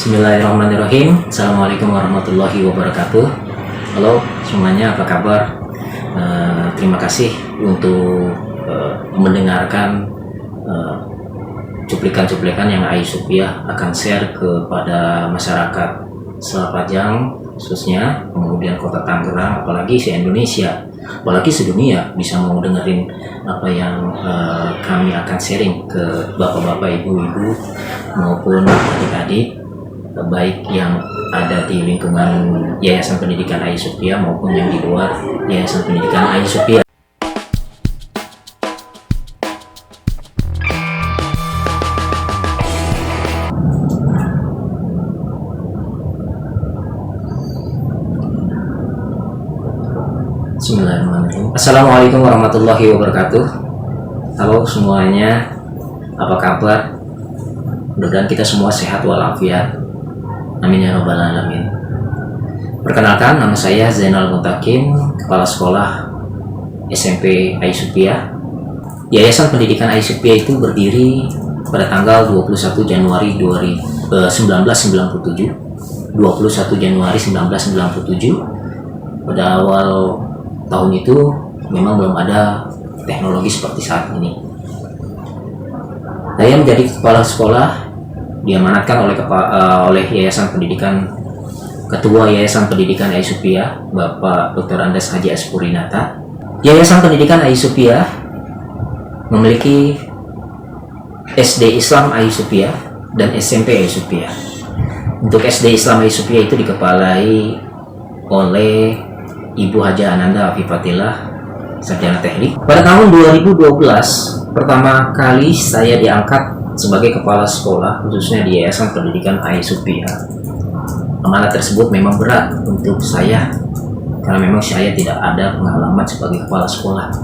Bismillahirrahmanirrahim. Assalamualaikum warahmatullahi wabarakatuh. Halo semuanya, apa kabar? Terima kasih untuk mendengarkan cuplikan-cuplikan yang Ai Supiah akan share kepada masyarakat Selapajang khususnya, kemudian Kota Tangerang, apalagi se-Indonesia, apalagi sedunia bisa mau dengerin apa yang kami akan sharing ke bapak-bapak, ibu-ibu maupun adik-adik, baik yang ada di lingkungan Yayasan Pendidikan Ai Supiah maupun yang di luar Yayasan Pendidikan Ai Supiah. Bismillahirrahmanirrahim. Assalamualaikum warahmatullahi wabarakatuh. Halo semuanya, apa kabar? Mudah-mudahan kita semua sehat walafiat. Amin ya rabbal alamin. Perkenalkan, nama saya Zainal Mutakin, Kepala Sekolah SMP Ai Supiah. Yayasan Pendidikan Ai Supiah itu berdiri pada tanggal 21 Januari 1997. 21 Januari 1997. Pada awal tahun itu memang belum ada teknologi seperti saat ini. Saya menjadi kepala sekolah diamanatkan oleh Yayasan Pendidikan, Ketua Yayasan Pendidikan Ai Supiah, Bapak Dr. Andes Haji Aspurinata. Yayasan Pendidikan Ai Supiah memiliki SD Islam Ai Supiah dan SMP Ai Supiah. Untuk SD Islam Ai Supiah itu dikepalai oleh Ibu Haja Ananda Afifatillah, sarjana teknik. Pada tahun 2012, pertama kali saya diangkat sebagai kepala sekolah, khususnya di Yayasan Pendidikan Ai Supiah. Amanat tersebut memang berat untuk saya, karena memang saya tidak ada pengalaman sebagai kepala sekolah.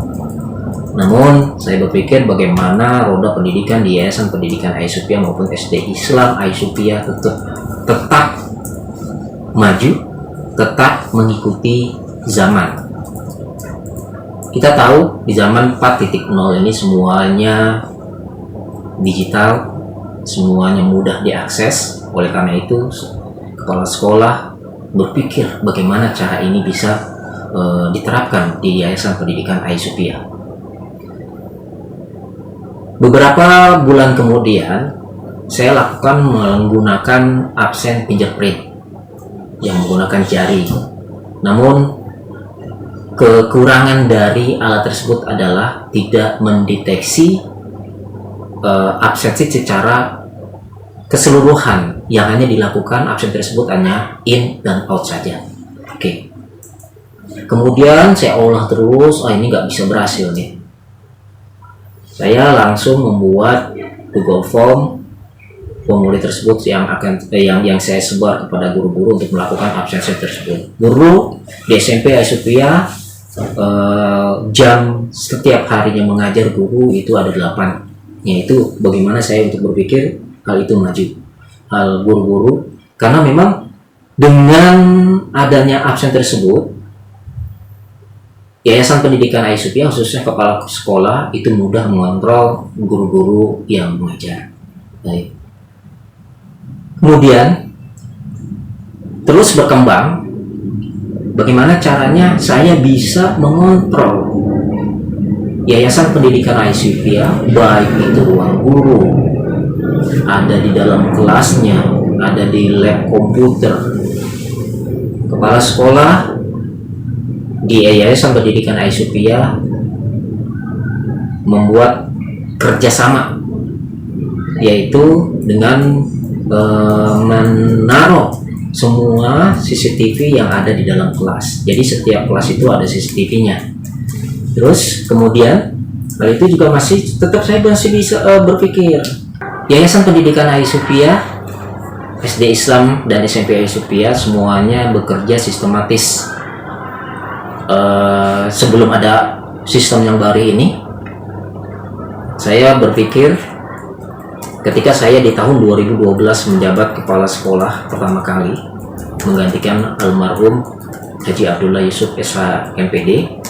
Namun, saya berpikir bagaimana roda pendidikan di Yayasan Pendidikan Ai Supiah maupun SD Islam Ai Supiah tetap maju, tetap mengikuti zaman. Kita tahu di zaman 4.0 ini semuanya digital, semuanya mudah diakses. Oleh karena itu, kepala sekolah berpikir bagaimana cara ini bisa diterapkan di Yayasan Pendidikan Ai Supiah. Beberapa bulan kemudian, saya lakukan menggunakan absen fingerprint yang menggunakan jari. Namun, kekurangan dari alat tersebut adalah tidak mendeteksi absensi secara keseluruhan, yang hanya dilakukan absen tersebut hanya in dan out saja. Oke. Kemudian saya olah terus, ini nggak bisa berhasil nih. Saya langsung membuat Google Form, formulir tersebut yang saya sebar kepada guru-guru untuk melakukan absensi tersebut. Guru di SMP Ai Supiah jam setiap harinya mengajar guru itu ada 8, yaitu bagaimana saya untuk berpikir hal itu maju, hal guru-guru, karena memang dengan adanya absen tersebut, Yayasan Pendidikan Ai Supiah khususnya kepala sekolah itu mudah mengontrol guru-guru yang mengajar. Baik. Kemudian terus berkembang, bagaimana caranya saya bisa mengontrol Yayasan Pendidikan Ai Supiah, baik itu ruang guru, ada di dalam kelasnya, ada di lab komputer. Kepala sekolah di Yayasan Pendidikan Ai Supiah membuat kerjasama, yaitu dengan menaruh semua CCTV yang ada di dalam kelas. Jadi setiap kelas itu ada CCTV-nya. Terus kemudian hal itu juga saya masih bisa berpikir, Yayasan Pendidikan Ai Supiah, SD Islam dan SMP Ai Supiah semuanya bekerja sistematis. Sebelum ada sistem yang baru ini, saya berpikir ketika saya di tahun 2012 menjabat kepala sekolah pertama kali menggantikan almarhum Haji Abdullah Yusuf SH MPD,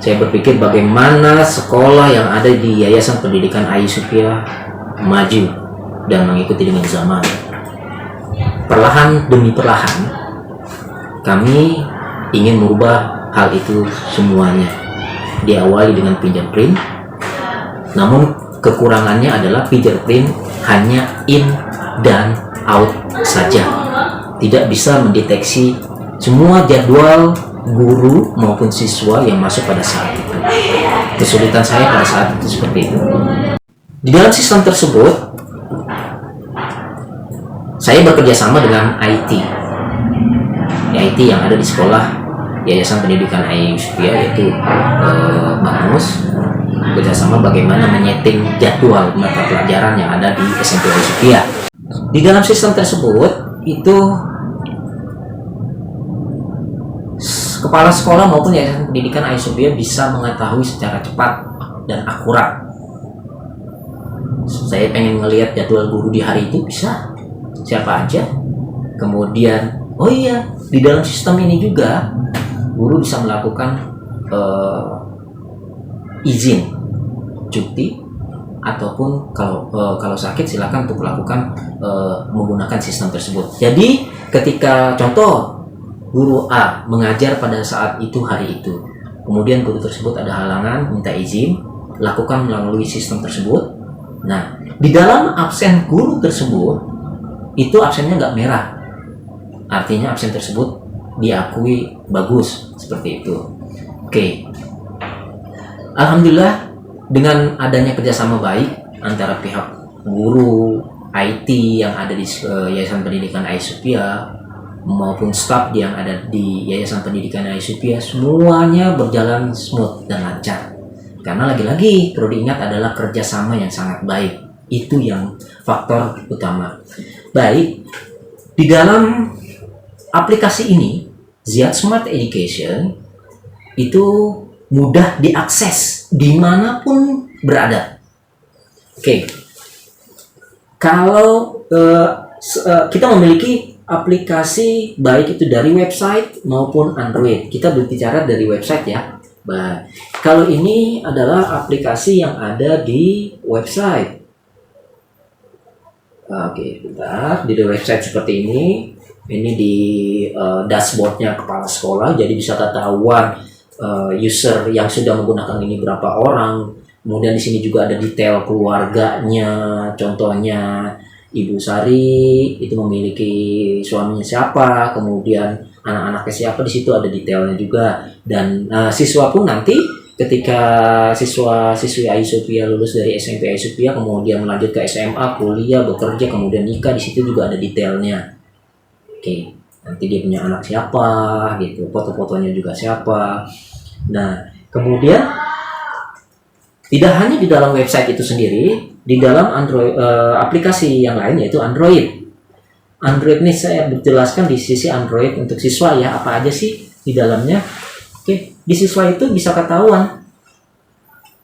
saya berpikir bagaimana sekolah yang ada di Yayasan Pendidikan Ai Supiah maju dan mengikuti dengan zaman. perlahan demi perlahan kami ingin merubah hal itu semuanya. Diawali dengan fingerprint, namun kekurangannya adalah fingerprint hanya in dan out saja, tidak bisa mendeteksi semua jadwal guru maupun siswa yang masuk pada saat itu. Kesulitan saya pada saat itu seperti itu. Di dalam sistem tersebut, saya bekerja sama dengan IT yang ada di sekolah Yayasan Pendidikan Ayuspia, yaitu Bang Mus, bekerjasama bagaimana menyeting jadwal mata pelajaran yang ada di SMP Ayuspia. Di dalam sistem tersebut itu kepala sekolah maupun Yayasan Pendidikan Ayuspia bisa mengetahui secara cepat dan akurat. Saya pengen ngelihat jadwal guru di hari itu, bisa siapa aja. Kemudian oh iya, di dalam sistem ini juga guru bisa melakukan izin cuti, ataupun kalau sakit silakan untuk melakukan menggunakan sistem tersebut. Jadi ketika contoh guru A mengajar pada saat itu hari itu, kemudian guru tersebut ada halangan, minta izin, lakukan melalui sistem tersebut. Nah, di dalam absen guru tersebut itu absennya nggak merah, artinya absen tersebut diakui bagus, seperti itu. Oke. Alhamdulillah dengan adanya kerjasama baik antara pihak guru, IT yang ada di Yayasan Pendidikan Ayuspia maupun staf yang ada di Yayasan Pendidikan Ayuspia, semuanya berjalan smooth dan lancar. Karena lagi-lagi perlu diingat adalah kerjasama yang sangat baik. Itu yang faktor utama. Baik, di dalam aplikasi ini Ziyad Smart Education itu mudah diakses dimanapun berada. Oke, kalau kita memiliki aplikasi baik itu dari website maupun Android, kita berbicara dari website ya. Nah, kalau ini adalah aplikasi yang ada di website. Oke, bentar. Di website seperti ini di dashboardnya kepala sekolah, jadi bisa ketahuan user yang sudah menggunakan ini berapa orang. Kemudian di sini juga ada detail keluarganya, contohnya Ibu Sari itu memiliki suaminya siapa, kemudian anak-anaknya siapa, di situ ada detailnya juga. Dan siswa pun nanti ketika siswa-siswi Ayuspia lulus dari SMP Ayuspia kemudian melanjut ke SMA, kuliah, bekerja, kemudian nikah, di situ juga ada detailnya. Oke, nanti dia punya anak siapa gitu, foto-fotonya juga siapa. Nah, kemudian tidak hanya di dalam website itu sendiri, di dalam Android aplikasi yang lain yaitu Android. Android ini saya berjelaskan di sisi Android untuk siswa ya, apa aja sih di dalamnya. Oke, di siswa itu bisa ketahuan.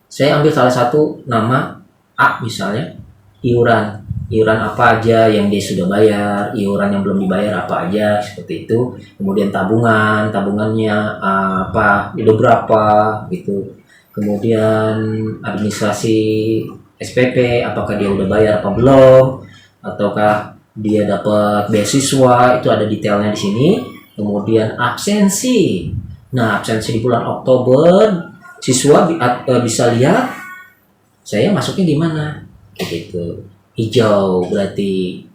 Saya ambil salah satu nama A misalnya, iuran apa aja yang dia sudah bayar, iuran yang belum dibayar apa aja, seperti itu. Kemudian tabungannya apa, udah berapa gitu. Kemudian administrasi SPP, apakah dia udah bayar apa belum, ataukah dia dapat beasiswa, itu ada detailnya di sini. Kemudian absensi. Nah, absensi di bulan Oktober, siswa bisa lihat saya masuknya di mana. Gitu. Hijau berarti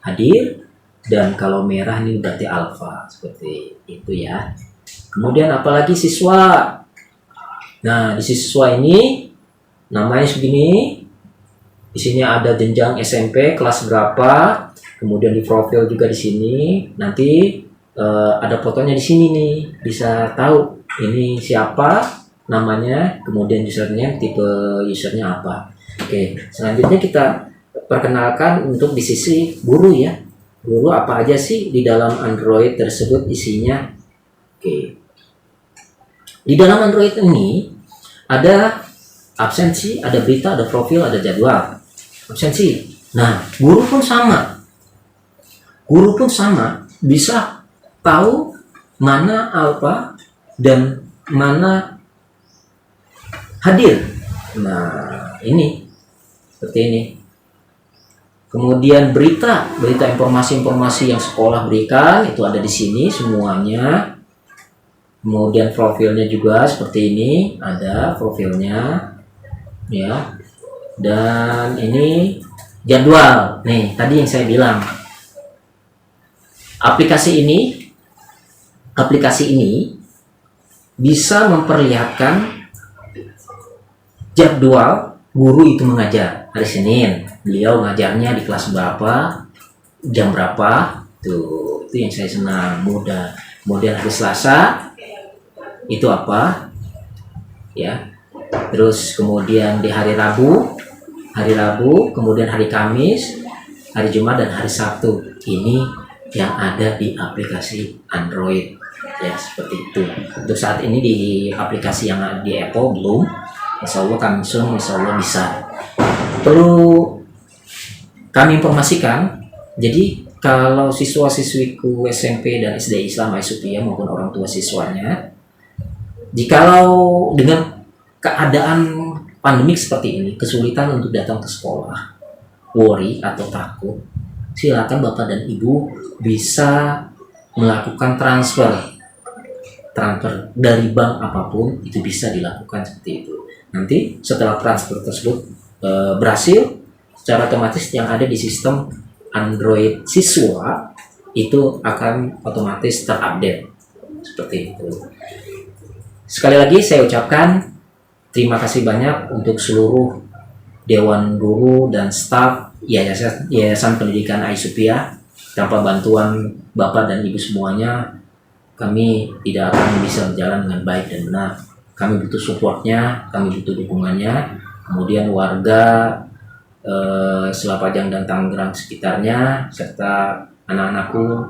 hadir, dan kalau merah ini berarti alfa, seperti itu ya. Kemudian apalagi siswa. Nah, di siswa ini namanya segini. Di sini ada jenjang SMP kelas berapa. Kemudian di profil juga di sini. Nanti ada fotonya di sini nih. Bisa tahu ini siapa namanya, kemudian username, tipe usernya apa. Oke, selanjutnya kita perkenalkan untuk di sisi guru ya. Guru apa aja sih di dalam Android tersebut isinya. Oke. Di dalam Android ini ada absensi, ada berita, ada profil, ada jadwal. Absensi. Nah, guru pun sama. Guru pun sama, bisa tahu mana alfa dan mana hadir. Nah, ini seperti ini. Kemudian berita informasi-informasi yang sekolah berikan itu ada di sini semuanya. Kemudian profilnya juga seperti ini, ada profilnya ya. Dan ini jadwal. Nih, tadi yang saya bilang. Aplikasi ini bisa memperlihatkan jadwal guru itu mengajar. Hari Senin beliau ngajarnya di kelas berapa, jam berapa, tuh itu yang saya senang, mudah. Kemudian hari Selasa itu apa ya, terus kemudian di hari Rabu, kemudian hari Kamis, hari Jumat, dan hari Sabtu. Ini yang ada di aplikasi Android ya, seperti itu. Untuk saat ini di aplikasi yang ada di Apple belum, insya Allah kami soon, insya Allah bisa. Perlu kami informasikan, jadi kalau siswa-siswiku SMP dan SD Islam Aisupia maupun orang tua siswanya, jikalau dengan keadaan pandemik seperti ini kesulitan untuk datang ke sekolah, worry atau takut, silakan Bapak dan Ibu bisa melakukan transfer dari bank apapun, itu bisa dilakukan seperti itu. Nanti setelah transfer tersebut berhasil, secara otomatis yang ada di sistem Android siswa itu akan otomatis terupdate seperti itu. Sekali lagi saya ucapkan terima kasih banyak untuk seluruh Dewan Guru dan staf Yayasan Pendidikan Aisupia. Tanpa bantuan Bapak dan Ibu semuanya, kami tidak akan bisa berjalan dengan baik dan benar. Kami butuh supportnya, kami butuh dukungannya. Kemudian warga Selapajang dan Tangerang sekitarnya, serta anak-anakku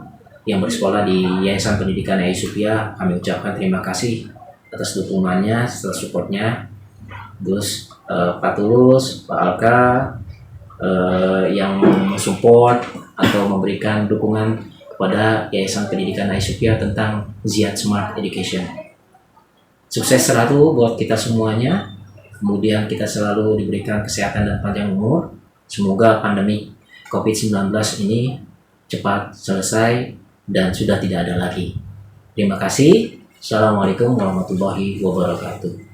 yang bersekolah di Yayasan Pendidikan Aisupia, kami ucapkan terima kasih atas dukungannya, atas supportnya. Terus Pak Tulus, Pak Alka yang support atau memberikan dukungan kepada Yayasan Pendidikan Aisupia tentang Ziyad Smart Education. Sukses selalu buat kita semuanya. Kemudian kita selalu diberikan kesehatan dan panjang umur. Semoga pandemi COVID-19 ini cepat selesai dan sudah tidak ada lagi. Terima kasih. Assalamualaikum warahmatullahi wabarakatuh.